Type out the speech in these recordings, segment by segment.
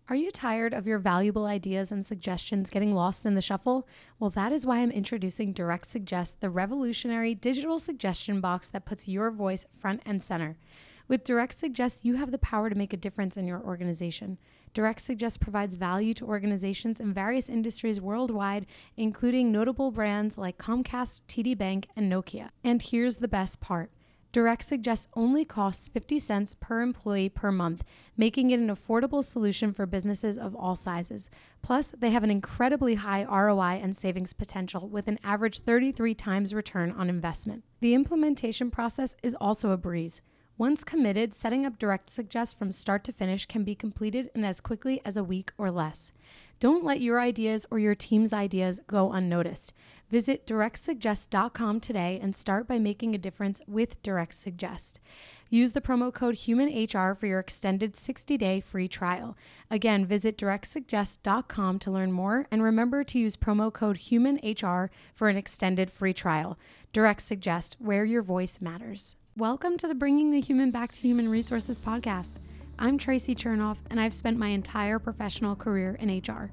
Are you tired of your valuable ideas and suggestions getting lost in the shuffle? Well, that is why I'm introducing Direct Suggest, the revolutionary digital suggestion box that puts your voice front and center. With Direct Suggest, you have the power to make a difference in your organization. Direct Suggest provides value to organizations in various industries worldwide, including notable brands like Comcast, TD Bank, and Nokia. And here's the best part. Direct Suggest only costs 50 cents per employee per month, making it an affordable solution for businesses of all sizes. Plus, they have an incredibly high ROI and savings potential with an average 33 times return on investment. The implementation process is also a breeze. Once committed, setting up Direct Suggest from start to finish can be completed in as quickly as a week or less. Don't let your ideas or your team's ideas go unnoticed. Visit directsuggest.com today and start by making a difference with Direct Suggest. Use the promo code HUMANHR for your extended 60-day free trial. Again, visit directsuggest.com to learn more, and remember to use promo code HUMANHR for an extended free trial. Direct Suggest, where your voice matters. Welcome to the Bringing the Human Back to Human Resources podcast. I'm Tracy Chernoff, and I've spent my entire professional career in HR.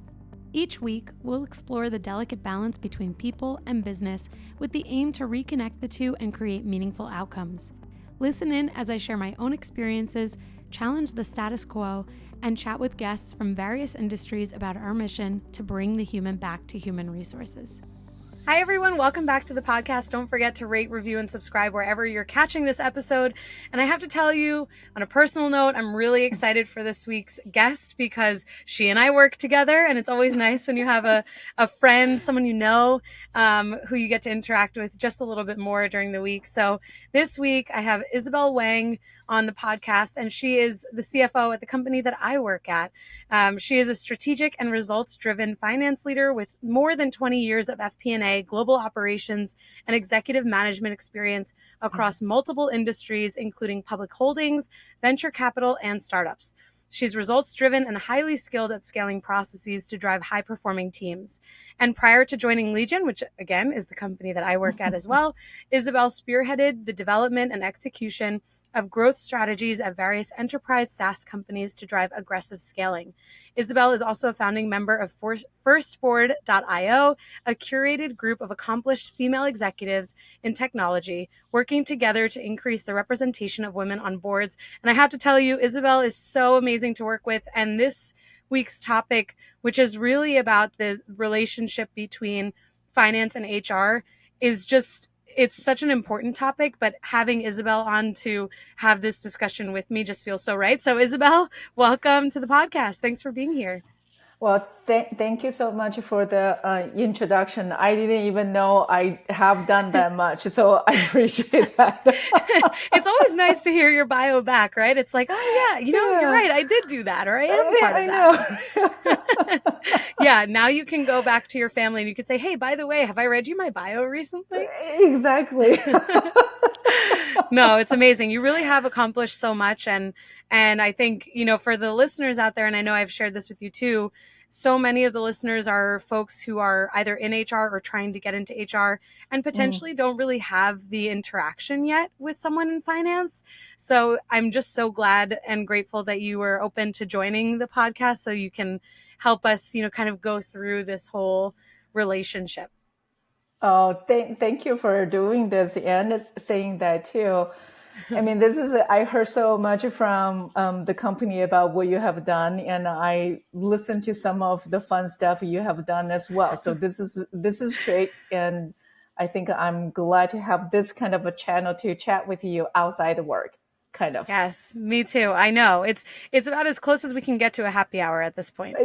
Each week, we'll explore the delicate balance between people and business with the aim to reconnect the two and create meaningful outcomes. Listen in as I share my own experiences, challenge the status quo, and chat with guests from various industries about our mission to bring the human back to human resources. Hi, everyone. Welcome back to the podcast. Don't forget to rate, review, and subscribe wherever you're catching this episode. And I have to tell you, on a personal note, I'm really excited for this week's guest because she and I work together. And it's always nice when you have a friend, someone you know, who you get to interact with just a little bit more during the week. So this week, I have Isabelle Wang on the podcast, and she is the CFO at the company that I work at. She is a strategic and results-driven finance leader with more than 20 years of FP&A, global operations, and executive management experience across multiple industries, including public holdings, venture capital, and startups. She's results-driven and highly skilled at scaling processes to drive high-performing teams. And prior to joining Legion, which again is the company that I work at as well, Isabelle spearheaded the development and execution of growth strategies at various enterprise SaaS companies to drive aggressive scaling. Isabelle is also a founding member of firstboard.io, a curated group of accomplished female executives in technology, working together to increase the representation of women on boards. And I have to tell you, Isabelle is so amazing to work with. And this week's topic, which is really about the relationship between finance and HR, is just, it's such an important topic, but having Isabelle on to have this discussion with me just feels so right. So Isabelle, welcome to the podcast. Thanks for being here. Well, thank you so much for the introduction. I didn't even know I have done that much, so I appreciate that. It's always nice to hear your bio back, right? It's like, oh yeah, you're right. I did do that, or I am part of that. Yeah, now you can go back to your family and you can say, hey, by the way, have I read you my bio recently? Exactly. No, it's amazing. You really have accomplished so much. And I think, for the listeners out there, and I know I've shared this with you too, so many of the listeners are folks who are either in HR or trying to get into HR and potentially don't really have the interaction yet with someone in finance. So I'm just so glad and grateful that you were open to joining the podcast so you can help us, kind of go through this whole relationship. Oh, thank you for doing this and saying that too. I mean, I heard so much from the company about what you have done, and I listened to some of the fun stuff you have done as well. So this is great, and I think I'm glad to have this kind of a channel to chat with you outside of work. Kind of. Yes, me too. I know it's about as close as we can get to a happy hour at this point.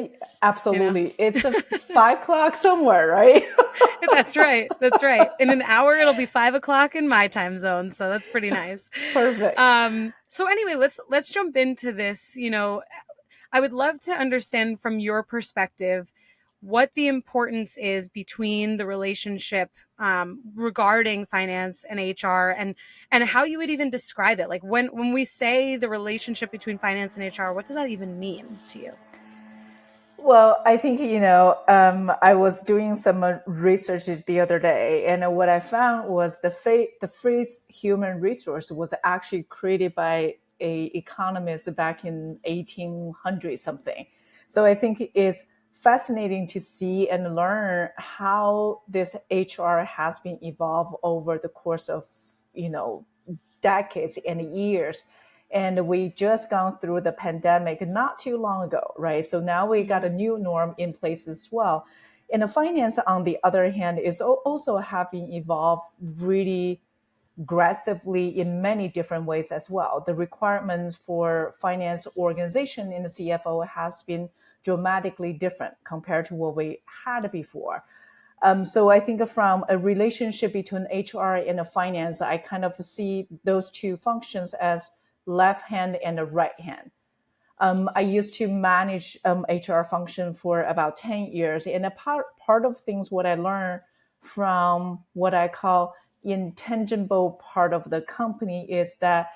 Absolutely. It's 5 o'clock somewhere, right? That's right. In an hour, it'll be 5 o'clock in my time zone. So that's pretty nice. Perfect. So anyway, let's jump into this. I would love to understand from your perspective what the importance is between the relationship regarding finance and HR and how you would even describe it. Like when we say the relationship between finance and HR, what does that even mean to you? Well, I think, I was doing some research the other day, and what I found was the phrase human resource was actually created by a economist back in 1800 something. So I think it's fascinating to see and learn how this HR has been evolved over the course of, decades and years. And we just gone through the pandemic not too long ago, right? So now we got a new norm in place as well. And the finance, on the other hand, is also having evolved really aggressively in many different ways as well. The requirements for finance organization in the CFO has been dramatically different compared to what we had before. So I think from a relationship between HR and the finance, I kind of see those two functions as left hand and the right hand. I used to manage HR function for about 10 years. And a part of things, what I learned from what I call intangible part of the company is that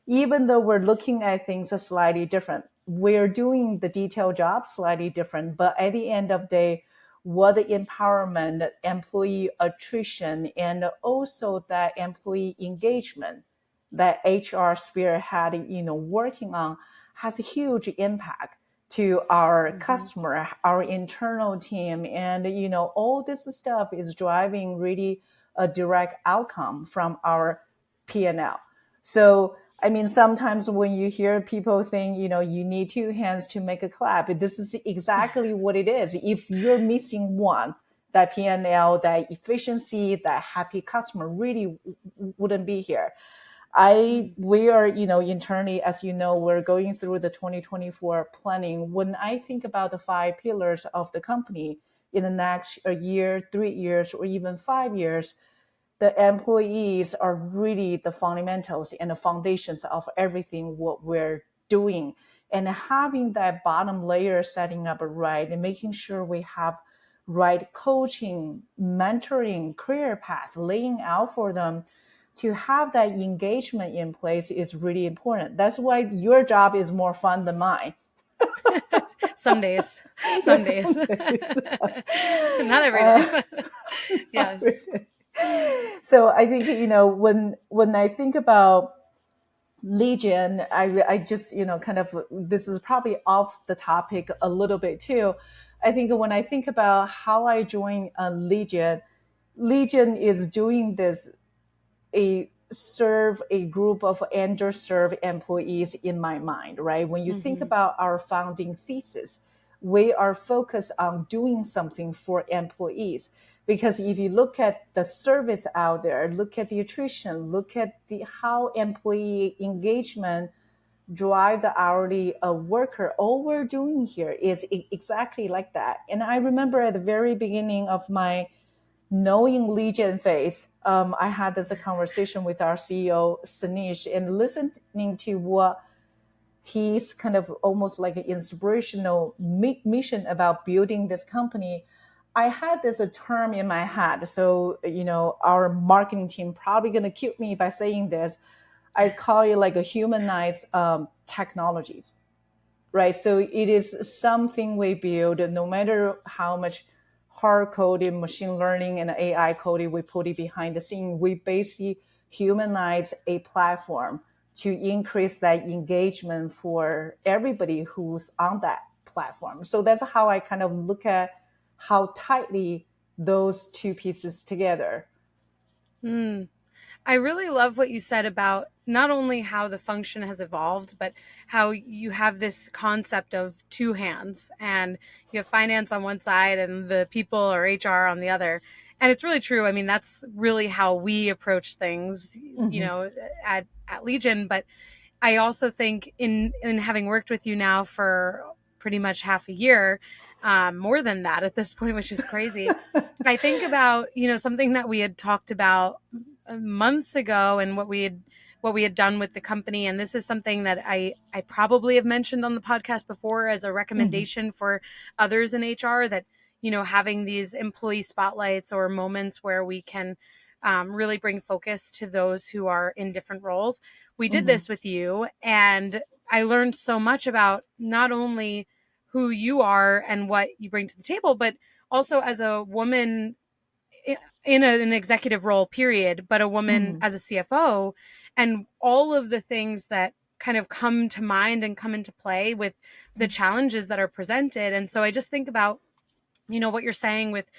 even though we're looking at things slightly different, we're doing the detailed job slightly different. But at the end of the day, what the empowerment, employee attrition, and also that employee engagement that HR spearhead, working on has a huge impact to our customer, our internal team. And, all this stuff is driving really a direct outcome from our P&L. So, I mean, sometimes when you hear people think, you need two hands to make a clap, this is exactly what it is. If you're missing one, that P&L, that efficiency, that happy customer really wouldn't be here. We are, internally, as we're going through the 2024 planning. When I think about the 5 pillars of the company in the next year, 3 years, or even 5 years, the employees are really the fundamentals and the foundations of everything what we're doing. And having that bottom layer setting up right and making sure we have right coaching, mentoring, career path, laying out for them to have that engagement in place is really important. That's why your job is more fun than mine. Some days. Not every day. Yes. So I think, when I think about Legion, I just, kind of, this is probably off the topic a little bit too. I think when I think about how I joined Legion is doing this, serve a group of underserved employees in my mind, right? When you think about our founding thesis, we are focused on doing something for employees. Because if you look at the service out there, look at the attrition, look at how employee engagement drive the hourly worker, all we're doing here is exactly like that. And I remember at the very beginning of my knowing Legion phase, I had this conversation with our CEO, Sanish, and listening to what he's kind of almost like an inspirational mission about building this company. I had this a term in my head. So, our marketing team probably going to kill me by saying this. I call it like a humanized technologies, right? So it is something we build, no matter how much hard coding, machine learning, and AI coding we put it behind the scene. We basically humanize a platform to increase that engagement for everybody who's on that platform. So that's how I kind of look at how tightly those two pieces together. I really love what you said about not only how the function has evolved, but how you have this concept of two hands, and you have finance on one side and the people or HR on the other. And it's really true. I mean, that's really how we approach things, at Legion. But I also think in having worked with you now for pretty much half a year, more than that at this point, which is crazy. I think about, something that we had talked about months ago and what we had done with the company. And this is something that I probably have mentioned on the podcast before as a recommendation for others in HR, that, having these employee spotlights or moments where we can really bring focus to those who are in different roles. We did this with you, and I learned so much about not only who you are and what you bring to the table, but also as a woman in an executive role, period, but a woman as a CFO, and all of the things that kind of come to mind and come into play with the challenges that are presented. And so I just think about, what you're saying with,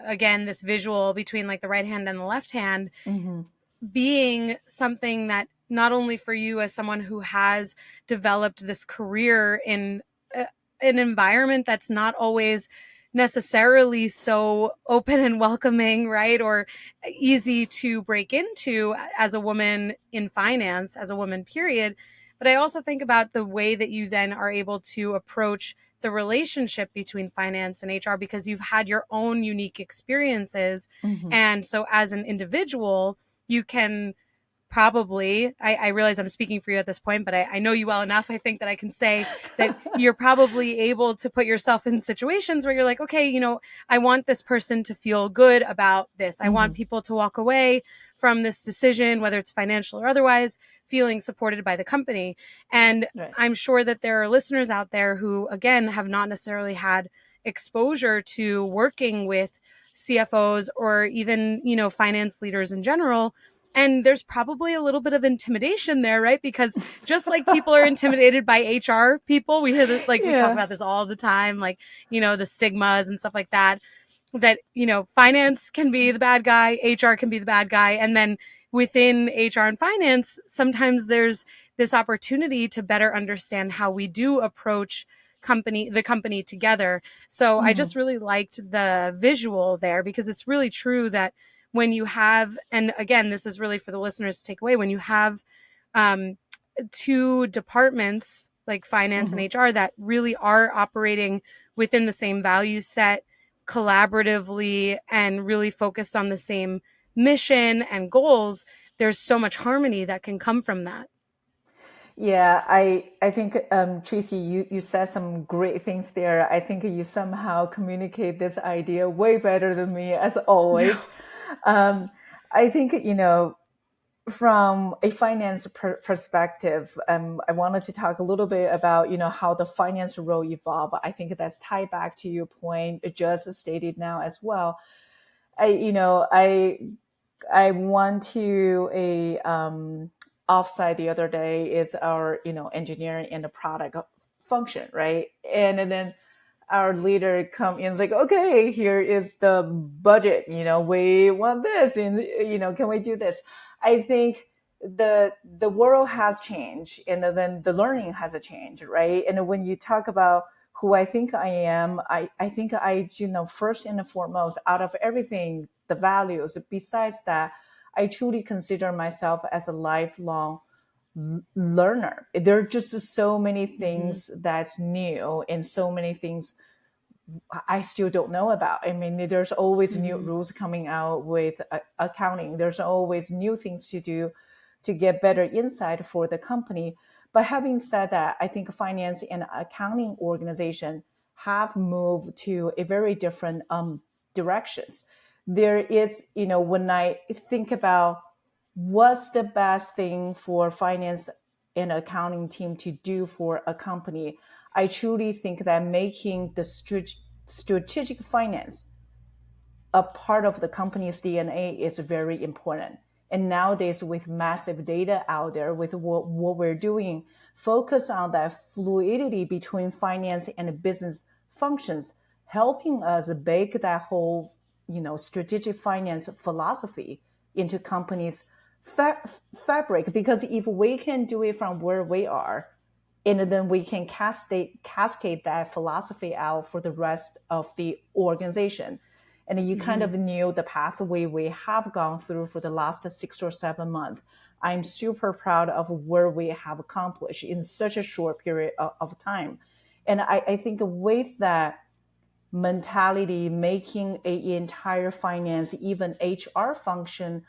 again, this visual between like the right hand and the left hand being something that not only for you as someone who has developed this career in an environment that's not always necessarily so open and welcoming, right? Or easy to break into as a woman in finance, as a woman, period. But I also think about the way that you then are able to approach the relationship between finance and HR because you've had your own unique experiences. And so as an individual, you can probably, I realize I'm speaking for you at this point, but I know you well enough. I think that I can say that you're probably able to put yourself in situations where you're like, okay, I want this person to feel good about this. I want people to walk away from this decision, whether it's financial or otherwise, feeling supported by the company. And I'm sure that there are listeners out there who, again, have not necessarily had exposure to working with CFOs or even, finance leaders in general. And there's probably a little bit of intimidation there, right? Because just like people are intimidated by HR people, we hear that, we talk about this all the time, the stigmas and stuff like that, finance can be the bad guy, HR can be the bad guy. And then within HR and finance, sometimes there's this opportunity to better understand how we do approach the company together. So I just really liked the visual there because it's really true that when you have, and again, this is really for the listeners to take away, when you have two departments like finance and HR that really are operating within the same value set collaboratively and really focused on the same mission and goals, there's so much harmony that can come from that. Yeah, I think Tracy, you said some great things there. I think you somehow communicate this idea way better than me, as always. I think from a finance perspective, I wanted to talk a little bit about how the finance role evolved. I think that's tied back to your point just stated now as well. I went to a offsite the other day. Is our engineering and the product function, right? And then our leader come in and like, okay, here is the budget. We want this, and can we do this? I think the world has changed, and then the learning has changed, right? And when you talk about who I think I am, I think I first and foremost, out of everything, the values. Besides that, I truly consider myself as a lifelong learner. There are just so many things that's new and so many things I still don't know about. I mean, there's always new rules coming out with accounting. There's always new things to do to get better insight for the company. But having said that, I think finance and accounting organization have moved to a very different directions. There is, when I think about what's the best thing for finance and accounting team to do for a company, I truly think that making the strategic finance a part of the company's DNA is very important. And nowadays, with massive data out there, with what we're doing, focus on that fluidity between finance and business functions, helping us bake that whole, strategic finance philosophy into companies' fabric. Because if we can do it from where we are, and then we can cascade that philosophy out for the rest of the organization. And you kind of knew the pathway we have gone through for the last 6 or 7 months. I'm super proud of where we have accomplished in such a short period of time. And I think with that mentality, making an entire finance, even HR function,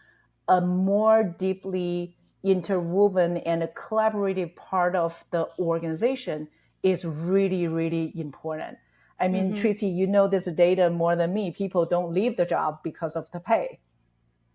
a more deeply interwoven and a collaborative part of the organization is really, really important. I mean, Tracy, this data more than me. People don't leave the job because of the pay,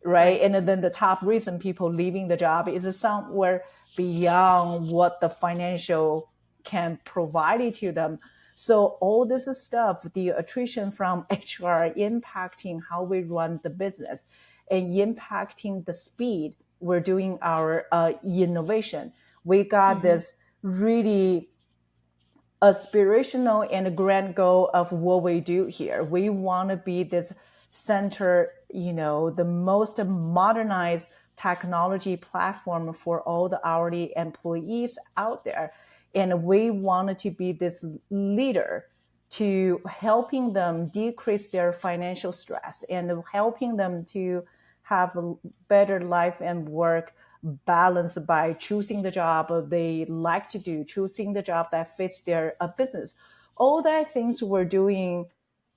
right? And then the top reason people leaving the job is somewhere beyond what the financial can provide it to them. So all this stuff, the attrition from HR impacting how we run the business and impacting the speed we're doing our innovation. We got this really aspirational and grand goal of what we do here. We want to be this center, the most modernized technology platform for all the hourly employees out there. And we wanted to be this leader to helping them decrease their financial stress and helping them to have a better life and work balance by choosing the job they like to do, choosing the job that fits their business. All that things we're doing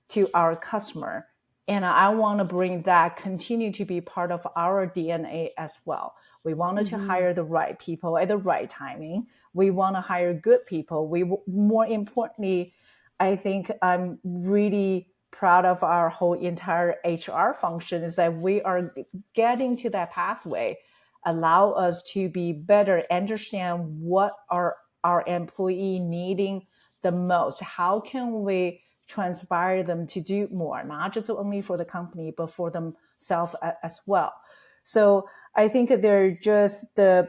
to our customer. And I want to bring that continue to be part of our DNA as well. We wanted to hire the right people at the right timing. We want to hire good people. More importantly, I think I'm really proud of our whole entire HR function is that we are getting to that pathway, allow us to be better, understand what are our employee needing the most. How can we transpire them to do more, not just only for the company, but for themselves as well. So I think they're just the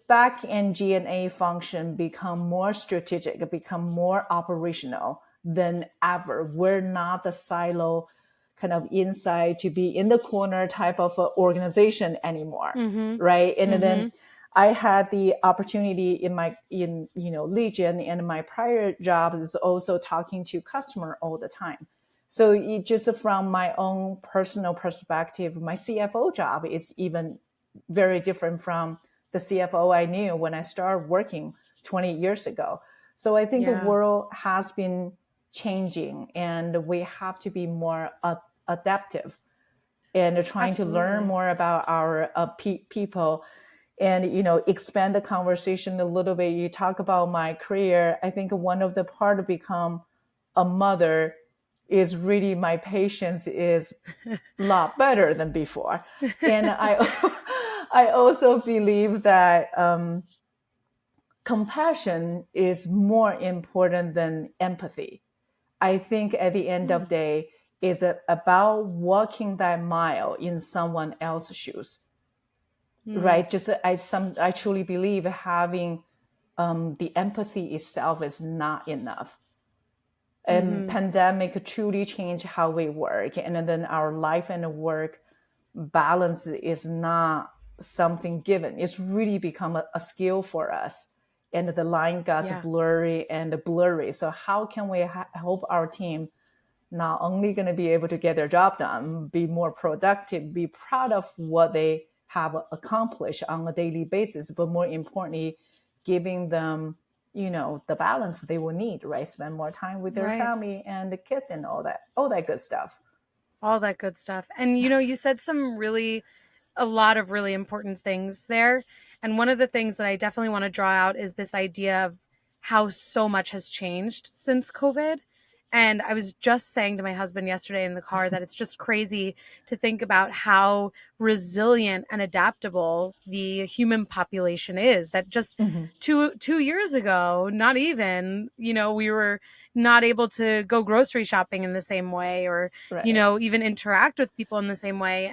back end G&A function become more strategic, become more operational than ever. We're not the silo kind of inside to be in the corner type of organization anymore, right? And then I had the opportunity in Legion, and my prior job is also talking to customer all the time. So just from my own personal perspective, my CFO job is even very different from the CFO I knew when I started working 20 years ago. So I think the world has been changing, and we have to be more adaptive and trying to learn more about our people and expand the conversation a little bit. You talk about my career. I think one of the part to become a mother is really my patience is a lot better than before. And I also believe that compassion is more important than empathy. I think at the end of the day is about walking that mile in someone else's shoes. Right? Just I truly believe having the empathy itself is not enough. And pandemic truly changed how we work, and then our life and work balance is not something given. It's really become a skill for us, and the line got blurry and blurry. So how can we help our team not only going to be able to get their job done, be more productive, be proud of what they have accomplished on a daily basis, but more importantly, giving them, the balance they will need, right? Spend more time with their family and the kids and all that good stuff. All that good stuff. And, you said a lot of really important things there. And one of the things that I definitely want to draw out is this idea of how so much has changed since COVID. And I was just saying to my husband yesterday in the car that it's just crazy to think about how resilient and adaptable the human population is. That just 2 years ago, not even, we were not able to go grocery shopping in the same way or, even interact with people in the same way.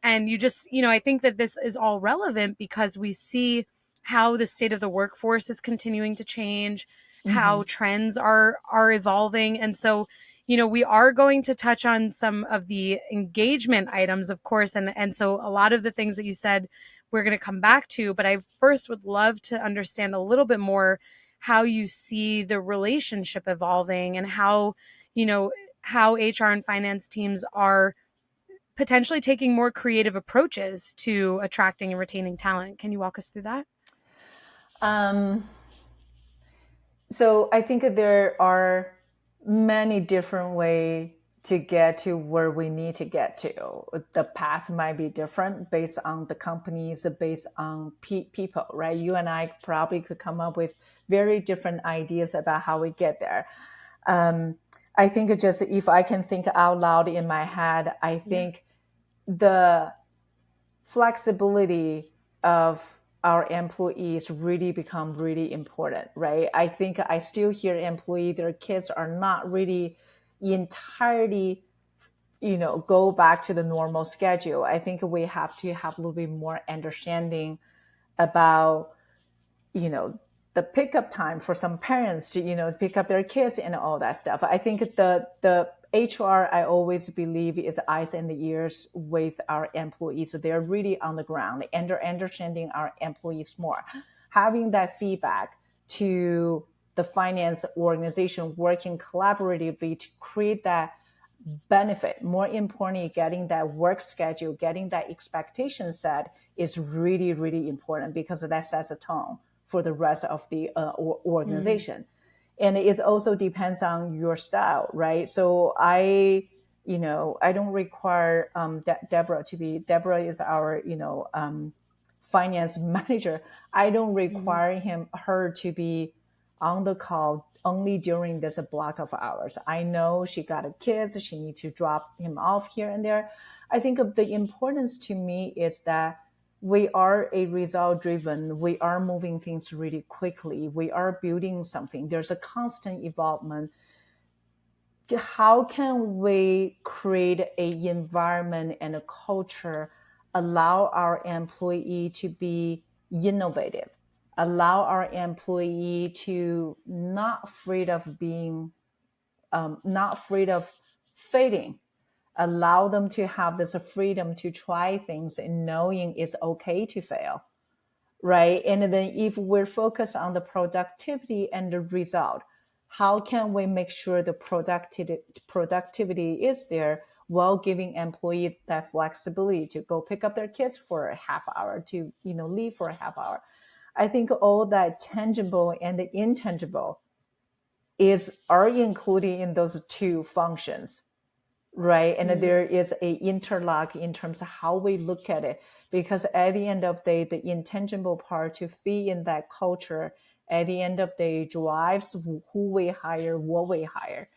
And you just, I think that this is all relevant because we see how the state of the workforce is continuing to change, how trends are evolving. And so, we are going to touch on some of the engagement items, of course. And so a lot of the things that you said, we're going to come back to, but I first would love to understand a little bit more how you see the relationship evolving and how, how HR and finance teams are potentially taking more creative approaches to attracting and retaining talent. Can you walk us through that? So I think there are many different ways to get to where we need to get to. The path might be different based on the companies, based on people, right? You and I probably could come up with very different ideas about how we get there. I think just if I can think out loud in my head, I think the flexibility of our employees really become really important, right? I think I still hear employees, their kids are not really entirely, go back to the normal schedule. I think we have to have a little bit more understanding about, the pickup time for some parents to, pick up their kids and all that stuff. I think the HR, I always believe, is eyes and ears with our employees. So they're really on the ground and they're understanding our employees more. Having that feedback to the finance organization, working collaboratively to create that benefit. More importantly, getting that work schedule, getting that expectation set is really, really important because that sets a tone for the rest of the organization. And it also depends on your style, right? So I don't require Deborah to be. Deborah is our finance manager. I don't require her to be on the call only during this block of hours. I know she got a kids, she needs to drop him off here and there. I think of the importance to me is that we are a result driven, we are moving things really quickly, we are building something, there's a constant evolvement. How can we create an environment and a culture, allow our employee to be innovative, allow our employee to not afraid of being, not afraid of failing, allow them to have this freedom to try things and knowing it's okay to fail, right? And then if we're focused on the productivity and the result, how can we make sure the productivity is there while giving employees that flexibility to go pick up their kids for a half hour, to leave for a half hour? I think all that tangible and the intangible are included in those two functions, right? And there is a interlock in terms of how we look at it, because at the end of the day, the intangible part to fit in that culture, at the end of the day, drives who we hire, what we hire.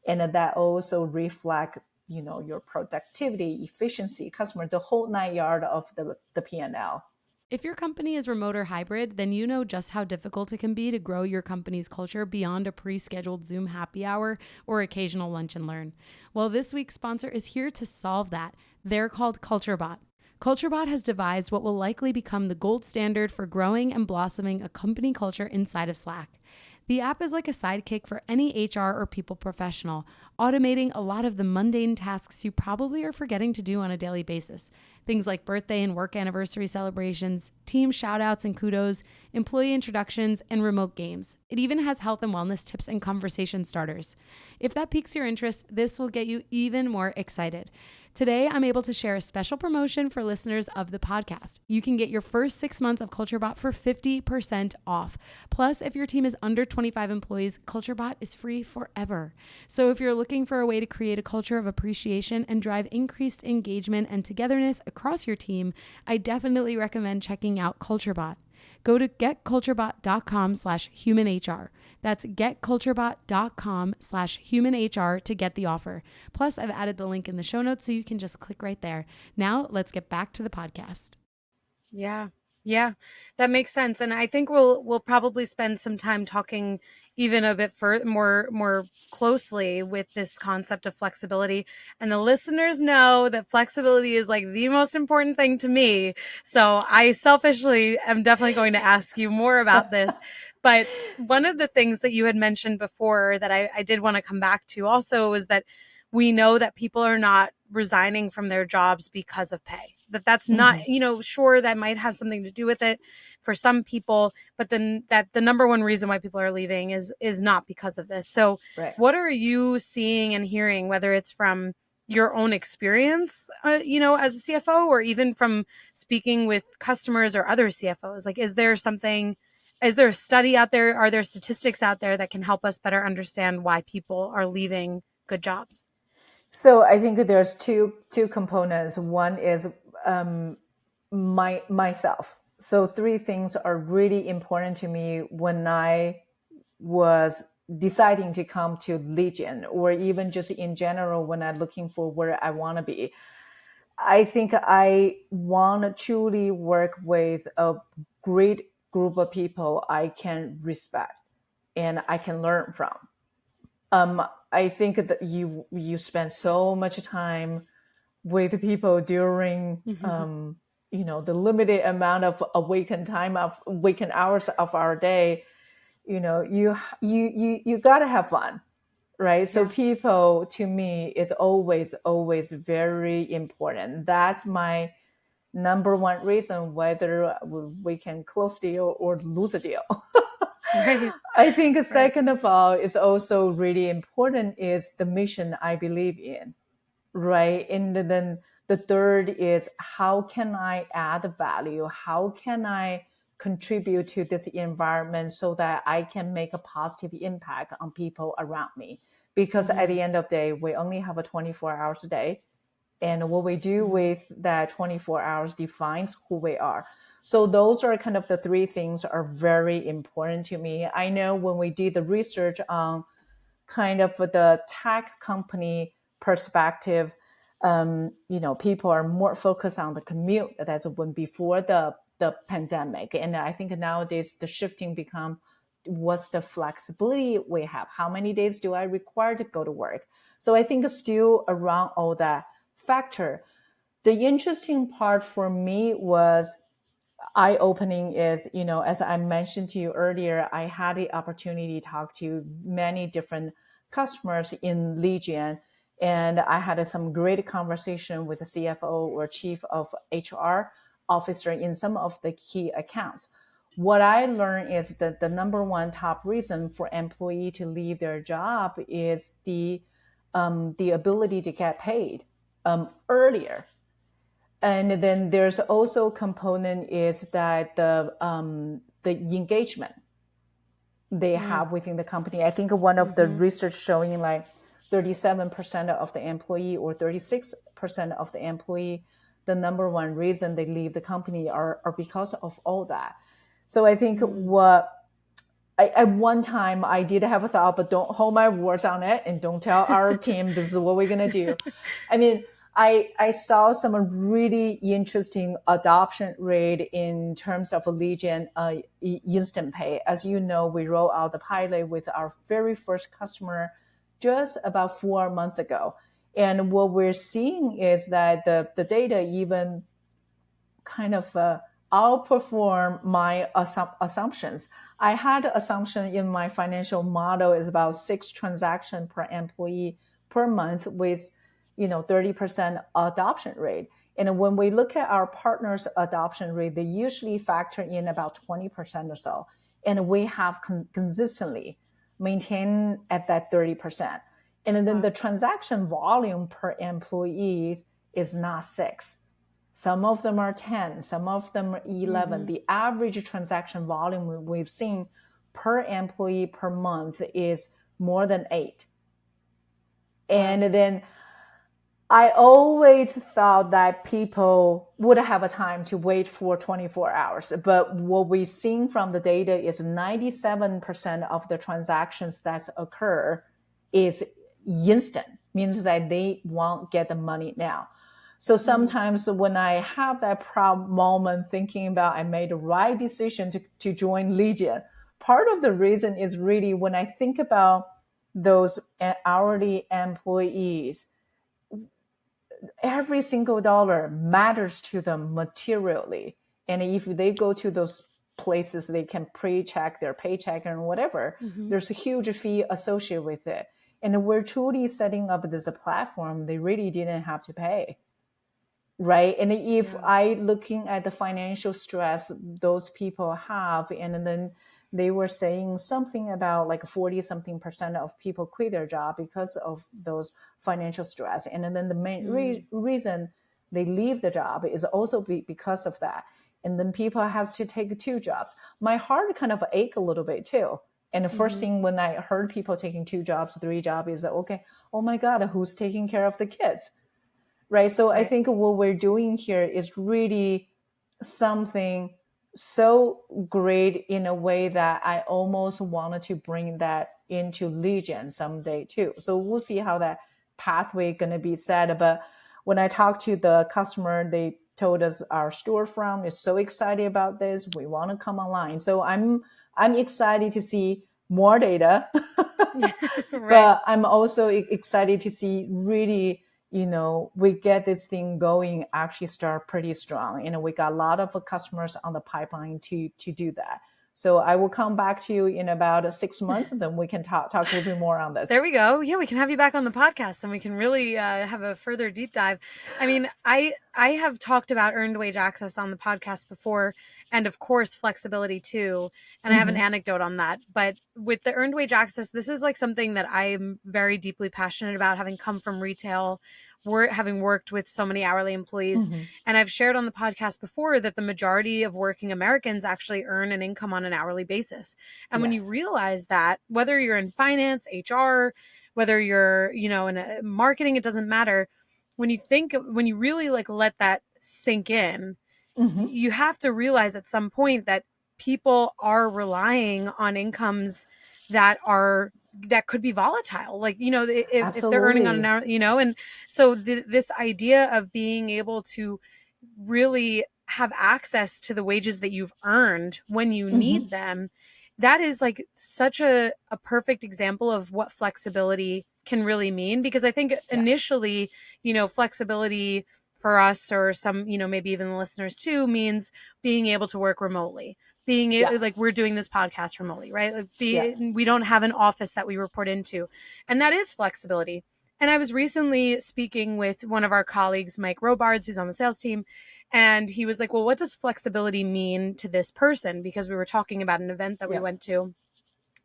And that also reflect, your productivity, efficiency, customer, the whole 9 yards of the P&L. If your company is remote or hybrid, then you know just how difficult it can be to grow your company's culture beyond a pre-scheduled Zoom happy hour or occasional lunch and learn. Well, this week's sponsor is here to solve that. They're called CultureBot. CultureBot has devised what will likely become the gold standard for growing and blossoming a company culture inside of Slack. The app is like a sidekick for any HR or people professional, automating a lot of the mundane tasks you probably are forgetting to do on a daily basis. Things like birthday and work anniversary celebrations, team shoutouts and kudos, employee introductions, and remote games. It even has health and wellness tips and conversation starters. If that piques your interest, this will get you even more excited. Today, I'm able to share a special promotion for listeners of the podcast. You can get your first 6 months of CultureBot for 50% off. Plus, if your team is under 25 employees, CultureBot is free forever. So if you're looking for a way to create a culture of appreciation and drive increased engagement and togetherness across your team, I definitely recommend checking out CultureBot. Go to getculturebot.com/humanhr. That's getculturebot.com/humanhr to get the offer. Plus, I've added the link in the show notes so you can just click right there. Now, let's get back to the podcast. Yeah, that makes sense. And I think we'll probably spend some time talking even a bit more closely with this concept of flexibility. And the listeners know that flexibility is like the most important thing to me. So I selfishly am definitely going to ask you more about this. But one of the things that you had mentioned before that I did want to come back to also is that we know that people are not resigning from their jobs because of pay. That's not, sure, that might have something to do with it for some people, but then that the number one reason why people are leaving is not because of this. So What are you seeing and hearing, whether it's from your own experience, as a CFO, or even from speaking with customers or other CFOs? Like, is there a study out there? Are there statistics out there that can help us better understand why people are leaving good jobs? So I think there's two components. One is myself. So three things are really important to me when I was deciding to come to Legion, or even just in general when I'm looking for where I want to be. I think I want to truly work with a great group of people I can respect and I can learn from. I think that you spend so much time with people during the limited amount of awakened hours of our day, you got to have fun, right? So people, to me, is always very important. That's my number one reason whether we can close deal or lose a deal. Right. I think second of all is also really important is the mission I believe in, right? And then the third is how can I add value? How can I contribute to this environment so that I can make a positive impact on people around me? Because at the end of the day, we only have a 24 hours a day. And what we do with that 24 hours defines who we are. So those are kind of the three things are very important to me. I know when we did the research on kind of the tech company perspective, people are more focused on the commute. That's when before the pandemic. And I think nowadays the shifting become what's the flexibility we have? How many days do I require to go to work? So I think still around all that factor. The interesting part for me was eye-opening is, as I mentioned to you earlier, I had the opportunity to talk to many different customers in Legion, and I had some great conversation with the CFO or chief of HR officer in some of the key accounts. What I learned is that the number one top reason for employee to leave their job is the ability to get paid earlier. And then there's also a component is that the engagement they have within the company. I think one of the research showing like 37% of the employee or 36% of the employee, the number one reason they leave the company are because of all that. So I think at one time I did have a thought, but don't hold my words on it and don't tell our team this is what we're going to do. I mean, I saw some really interesting adoption rate in terms of Legion Instant Pay. As you know, we rolled out the pilot with our very first customer just about 4 months ago. And what we're seeing is that the data even kind of outperform my assumptions. I had an assumption in my financial model is about 6 transactions per employee per month with 30% adoption rate. And when we look at our partners' adoption rate, they usually factor in about 20% or so. And we have consistently maintained at that 30%. And then the transaction volume per employee is not 6. Some of them are 10, some of them are 11. The average transaction volume we've seen per employee per month is more than 8. And then I always thought that people would have a time to wait for 24 hours. But what we've seen from the data is 97% of the transactions that occur is instant, means that they won't get the money now. So sometimes when I have that proud moment thinking about I made the right decision to join Legion, part of the reason is really when I think about those hourly employees, every single dollar matters to them materially. And if they go to those places, they can pre-check their paycheck and whatever, there's a huge fee associated with it. And we're truly setting up this platform they really didn't have to pay. Right. And if I looking at the financial stress those people have, and then they were saying something about like 40-something% of people quit their job because of those financial stress. And then the main reason they leave the job is also because of that. And then people have to take 2 jobs. My heart kind of ached a little bit too. And the first thing when I heard people taking 2 jobs, 3 jobs is that, okay, oh my God, who's taking care of the kids? Right. So I think what we're doing here is really something so great in a way that I almost wanted to bring that into Legion someday too. So we'll see how that pathway going to be set. But when I talked to the customer, they told us our storefront is so excited about this. We want to come online. So I'm excited to see more data, but I'm also excited to see really we get this thing going, actually start pretty strong. We got a lot of customers on the pipeline to do that. So I will come back to you in about 6 months, and then we can talk a little bit more on this. There we go. Yeah, we can have you back on the podcast and we can really have a further deep dive. I mean, I have talked about earned wage access on the podcast before, and of course flexibility too. And I have an anecdote on that. But with the earned wage access, this is like something that I'm very deeply passionate about, having come from retail, having worked with so many hourly employees. And I've shared on the podcast before that the majority of working Americans actually earn an income on an hourly basis. And when you realize that, whether you're in finance, HR, whether you're, in marketing, it doesn't matter. When you really like let that sink in, you have to realize at some point that people are relying on incomes that could be volatile. Like, if they're earning on an hour, and so this idea of being able to really have access to the wages that you've earned when you need them, that is like such a perfect example of what flexibility can really mean. Because I think initially, flexibility for us, or some, maybe even the listeners too, means being able to work remotely, like we're doing this podcast remotely, right? Like we don't have an office that we report into, and that is flexibility. And I was recently speaking with one of our colleagues, Mike Robards, who's on the sales team. And he was like, well, what does flexibility mean to this person? Because we were talking about an event that we went to.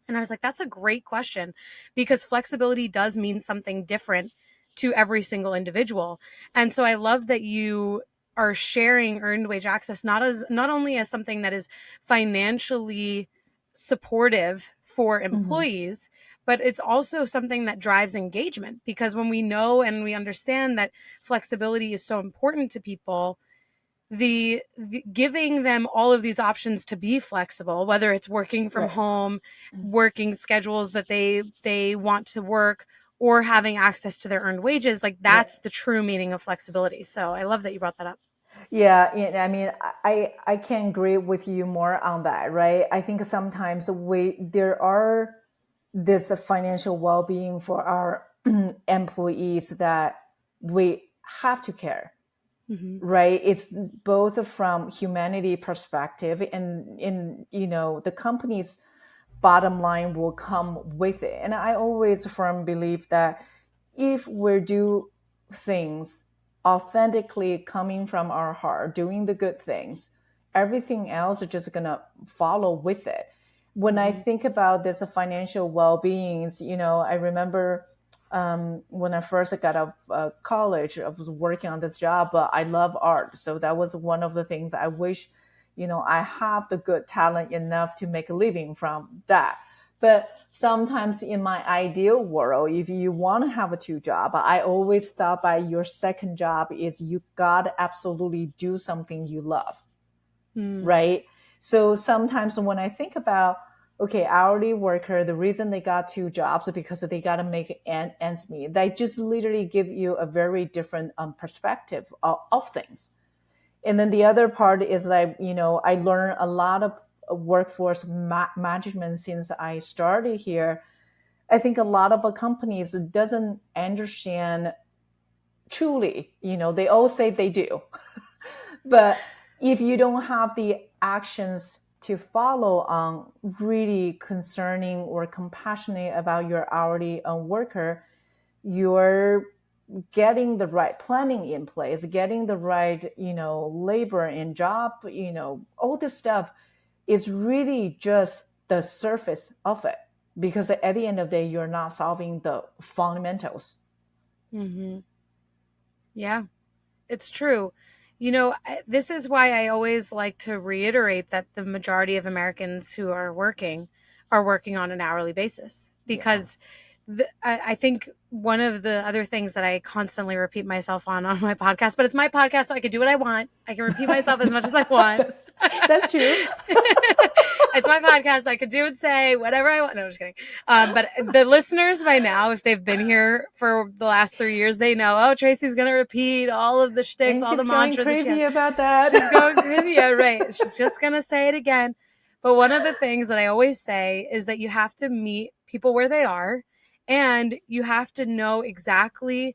And I was like, that's a great question, because flexibility does mean something different to every single individual. And so I love that you are sharing earned wage access, not only as something that is financially supportive for employees, but it's also something that drives engagement. Because when we know and we understand that flexibility is so important to people, the giving them all of these options to be flexible, whether it's working from home, working schedules that they want to work, or having access to their earned wages, like that's the true meaning of flexibility. So I love that you brought that up. Yeah, I mean, I can agree with you more on that, right? I think sometimes there are this financial well-being for our employees that we have to care. Right. It's both from humanity perspective and the company's bottom line will come with it. And I always firmly believe that if we do things authentically coming from our heart, doing the good things, everything else is just going to follow with it. When I think about this financial well-being, I remember when I first got out of college, I was working on this job, but I love art. So that was one of the things I wish, I have the good talent enough to make a living from that. But sometimes in my ideal world, if you want to have a two job, I always thought by your second job is you got to absolutely do something you love. Right. So sometimes when I think about, okay, hourly worker, the reason they got two jobs is because they got to make ends meet. They just literally give you a very different perspective of things. And then the other part is like, I learned a lot of workforce management since I started here. I think a lot of companies doesn't understand truly, they all say they do. But if you don't have the actions to follow on really concerning or compassionate about your hourly worker, you're getting the right planning in place, getting the right, labor and job, all this stuff is really just the surface of it. Because at the end of the day, you're not solving the fundamentals. Yeah, it's true. This is why I always like to reiterate that the majority of Americans who are working on an hourly basis, because I think one of the other things that I constantly repeat myself on my podcast, but it's my podcast, so I can do what I want. I can repeat myself as much as I want. That's true. It's my podcast. I could do and say whatever I want. No, I'm just kidding. But the listeners by now, if they've been here for the last 3 years, they know, oh, Tracy's going to repeat all of the shticks, all the mantras. She's going crazy about that. She's going crazy. Yeah, right. She's just going to say it again. But one of the things that I always say is that you have to meet people where they are, and you have to know exactly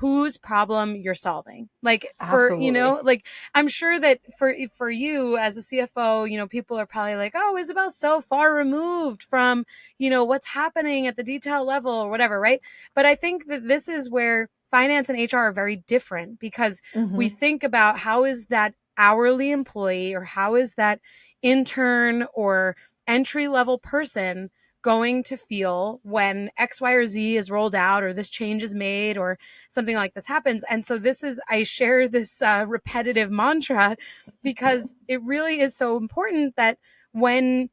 whose problem you're solving. Like for, Absolutely. like I'm sure that for you as a CFO, people are probably like, oh, Isabel's so far removed from, what's happening at the detail level or whatever, right? But I think that this is where finance and HR are very different, because we Mm-hmm. think about how is that hourly employee or how is that intern or entry level person going to feel when X, Y, or Z is rolled out, or this change is made, or something like this happens. And so I share this repetitive mantra because it really is so important that when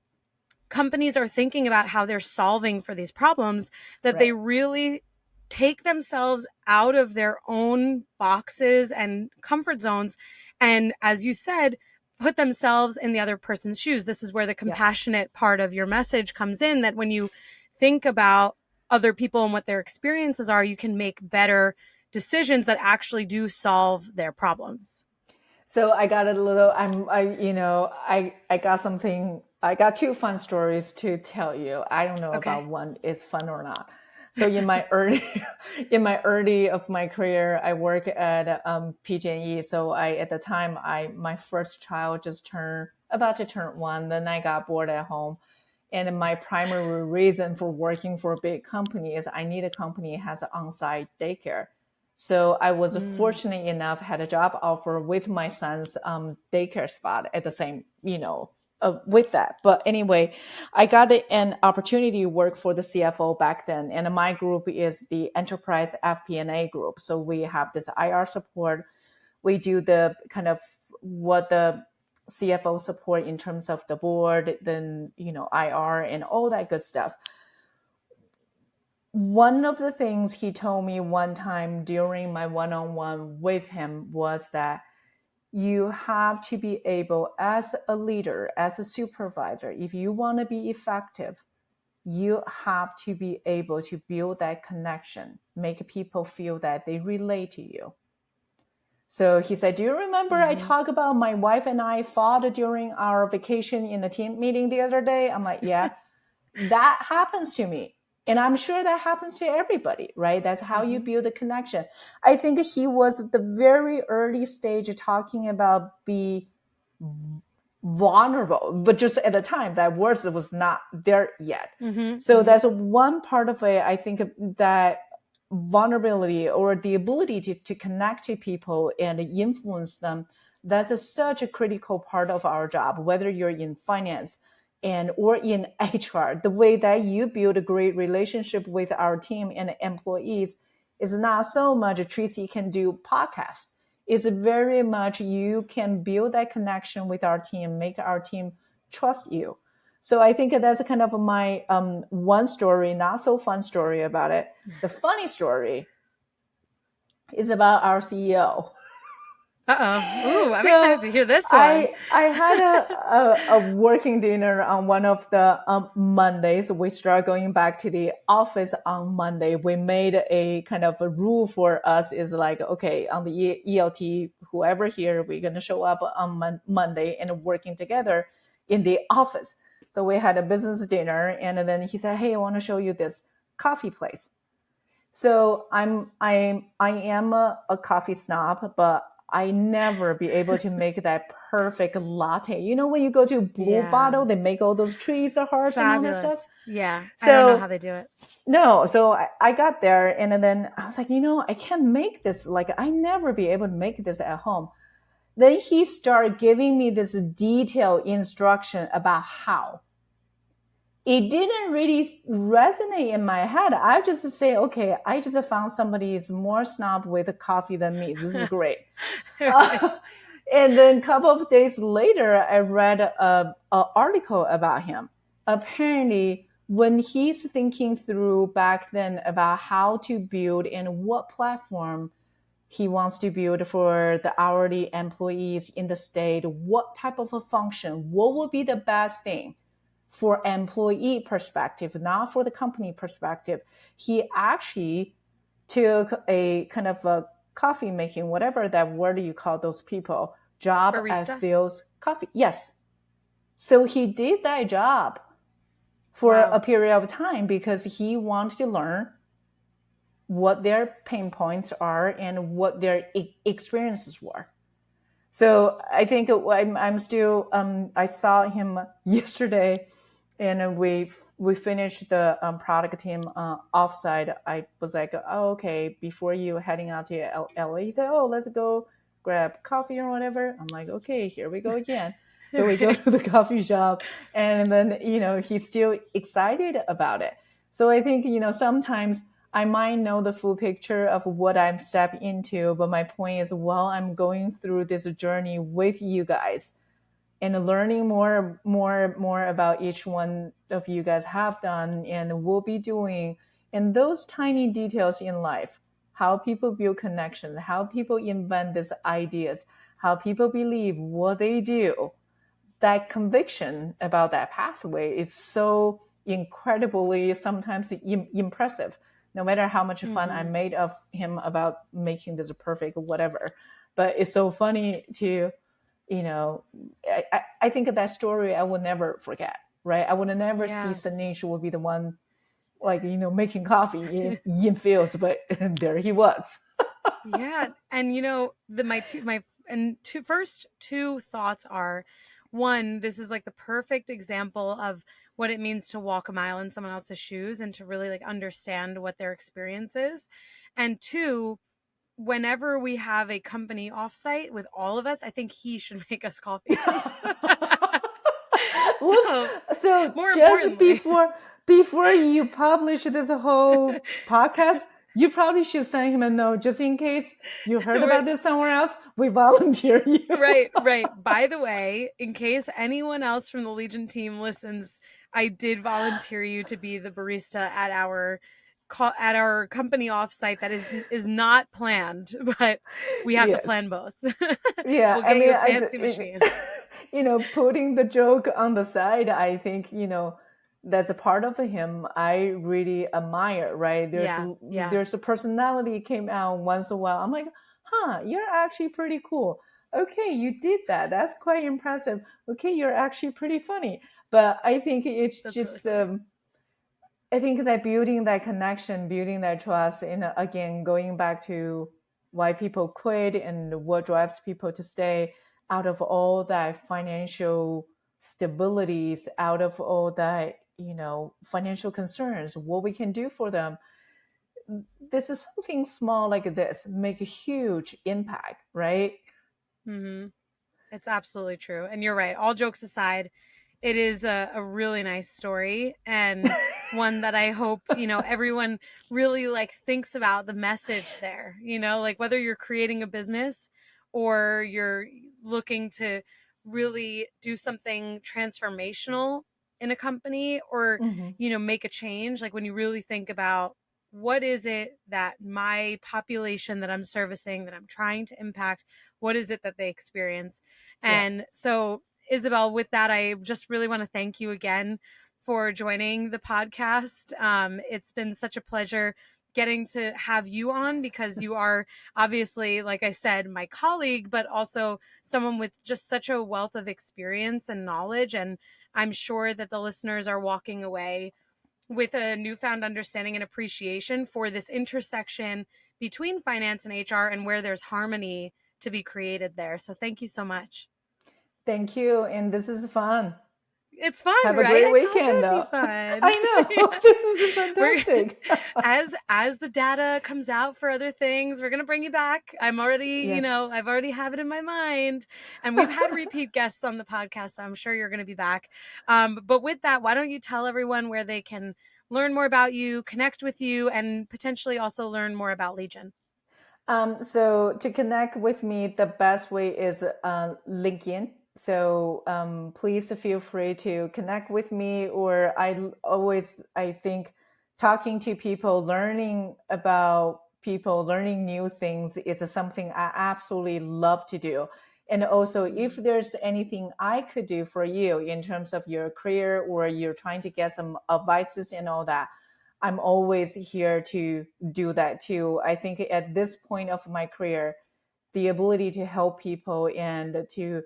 companies are thinking about how they're solving for these problems, that they Right. really take themselves out of their own boxes and comfort zones. And as you said, put themselves in the other person's shoes. This is where the Yeah. compassionate part of your message comes in, that when you think about other people and what their experiences are, you can make better decisions that actually do solve their problems. So I got a little, I got something, I got two fun stories to tell you. I don't know Okay. about one is fun or not. So in my early, in my early of my career, I work at PG&E. So at the time, my first child just about to turn 1. Then I got bored at home. And my primary reason for working for a big company is I need a company that has an on-site daycare. So I was fortunate enough, had a job offer with my son's daycare spot at the same, with that. But anyway, I got an opportunity to work for the CFO back then. And my group is the enterprise FP&A group. So we have this IR support. We do the kind of what the CFO support in terms of the board, then, IR and all that good stuff. One of the things he told me one time during my one-on-one with him was that you have to be able, as a leader, as a supervisor, if you want to be effective, you have to be able to build that connection, make people feel that they relate to you. So he said, do you remember I talked about my wife and I fought during our vacation in a team meeting the other day? I'm like, yeah, that happens to me. And I'm sure that happens to everybody, right? That's how you build a connection. I think he was at the very early stage talking about be vulnerable, but just at the time that word was not there yet. So that's one part of it. I think that vulnerability or the ability to connect to people and influence them, that's such a critical part of our job, whether you're in finance or in HR. The way that you build a great relationship with our team and employees is not so much Tracy can do podcast. It's very much you can build that connection with our team, make our team trust you. So I think that's kind of my one story, not so fun story about it. The funny story is about our CEO. Ooh, I'm So excited to hear this one. I had a working dinner on one of the Mondays. We start going back to the office on Monday. We made a kind of a rule for us is like, okay, on the ELT, whoever here, we're going to show up on Monday and working together in the office. So we had a business dinner, and then he said, hey, I want to show you this coffee place. So I am a coffee snob, but I never be able to make that perfect latte. You know, when you go to Blue Bottle, they make all those trees or hearts and all that stuff. Fabulous. Yeah. I don't know how So they do it. no, so I got there, and then I was like, I can't make this. Like, I never be able to make this at home. Then he started giving me this detailed instruction about how. It didn't really resonate in my head. I just say, okay, I just found somebody is more snob with coffee than me. This is great. And then a couple of days later, I read an article about him. Apparently, when he's thinking through back then about how to build and what platform he wants to build for the hourly employees in the state, what type of a function, what would be the best thing for employee perspective, not for the company perspective. He actually took a kind of a coffee making, whatever that word you call those people, job at Barista? Phil's Coffee. Yes. So he did that job for a period of time because he wanted to learn what their pain points are and what their experiences were. So I think I'm still, I saw him yesterday, and we finished the product team offsite. I was like, oh, okay, before you heading out to LA, he said, oh, let's go grab coffee or whatever. I'm like, okay, here we go again. So we go to the coffee shop, and then, he's still excited about it. So I think, sometimes I might know the full picture of what I'm stepping into, but my point is, while I'm going through this journey with you guys and learning more about each one of you guys have done and will be doing, and those tiny details in life, how people build connections, how people invent these ideas, how people believe what they do, that conviction about that pathway is so incredibly sometimes impressive, no matter how much fun I made of him about making this perfect whatever. But it's so funny to, I think that story I will never forget, right? I would never see Sanish will be the one, like, making coffee in fields, but there he was. Yeah, and first two thoughts are, one, this is like the perfect example of what it means to walk a mile in someone else's shoes and to really like understand what their experience is. And two, whenever we have a company offsite with all of us, I think he should make us coffee. So more just importantly, before you publish this whole podcast, you probably should send him a note just in case you heard about this somewhere else. We volunteer you. Right. By the way, in case anyone else from the Legion team listens, I did volunteer you to be the barista at our company offsite that is not planned, but we have to plan both. Yeah, we'll get you a fancy machine. Putting the joke on the side, I think, that's a part of him I really admire, right? There's a personality came out once in a while. I'm like, you're actually pretty cool. Okay, you did that. That's quite impressive. Okay, you're actually pretty funny. But I think it's That's just, really I think that building that connection, building that trust, and again, going back to why people quit and what drives people to stay, out of all that financial stabilities, out of all that, financial concerns, what we can do for them. This is something small like this make a huge impact, right? Mm-hmm. It's absolutely true. And you're right. All jokes aside, it is a really nice story, and one that I hope, everyone really like thinks about the message there, like whether you're creating a business or you're looking to really do something transformational in a company, or, make a change. Like when you really think about what is it that my population that I'm servicing, that I'm trying to impact, what is it that they experience? And so, Isabelle, with that, I just really want to thank you again for joining the podcast. It's been such a pleasure getting to have you on, because you are obviously, like I said, my colleague, but also someone with just such a wealth of experience and knowledge. And I'm sure that the listeners are walking away with a newfound understanding and appreciation for this intersection between finance and HR, and where there's harmony to be created there. So thank you so much. Thank you. And this is fun. It's fun, Have right? a great I weekend, told you though. it'd be fun. I know. This is fantastic. As the data comes out for other things, we're gonna bring you back. I'm already, I've already have it in my mind, and we've had repeat guests on the podcast, so I'm sure you're gonna be back. But with that, why don't you tell everyone where they can learn more about you, connect with you, and potentially also learn more about Legion? So to connect with me, the best way is LinkedIn. So please feel free to connect with me. Or I think talking to people, learning about people, learning new things is something I absolutely love to do. And also, if there's anything I could do for you in terms of your career, or you're trying to get some advices and all that, I'm always here to do that too. I think at this point of my career, the ability to help people and to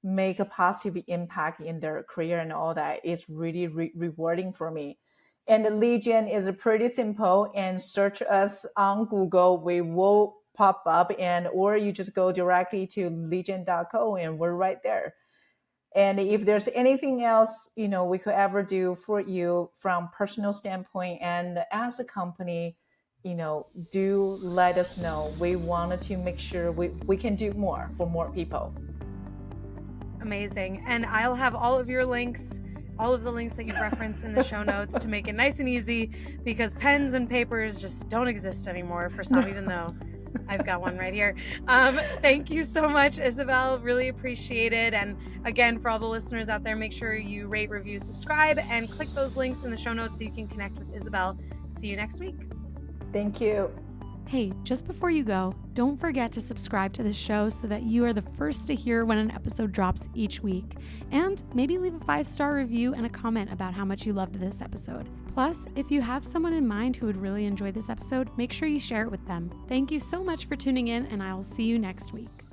make a positive impact in their career and all that is really rewarding for me. And Legion is pretty simple, and search us on Google. We will pop up, or you just go directly to legion.co and we're right there. And if there's anything else, we could ever do for you from personal standpoint and as a company, do let us know. We wanted to make sure we can do more for more people. Amazing. And I'll have all of your links, all of the links that you referenced in the show notes to make it nice and easy, because pens and papers just don't exist anymore for some, even though I've got one right here. Thank you so much, Isabelle. Really appreciate it. And again, for all the listeners out there, make sure you rate, review, subscribe, and click those links in the show notes so you can connect with Isabelle. See you next week. Thank you. Hey, just before you go, don't forget to subscribe to the show so that you are the first to hear when an episode drops each week. And maybe leave a 5-star review and a comment about how much you loved this episode. Plus, if you have someone in mind who would really enjoy this episode, make sure you share it with them. Thank you so much for tuning in, and I will see you next week.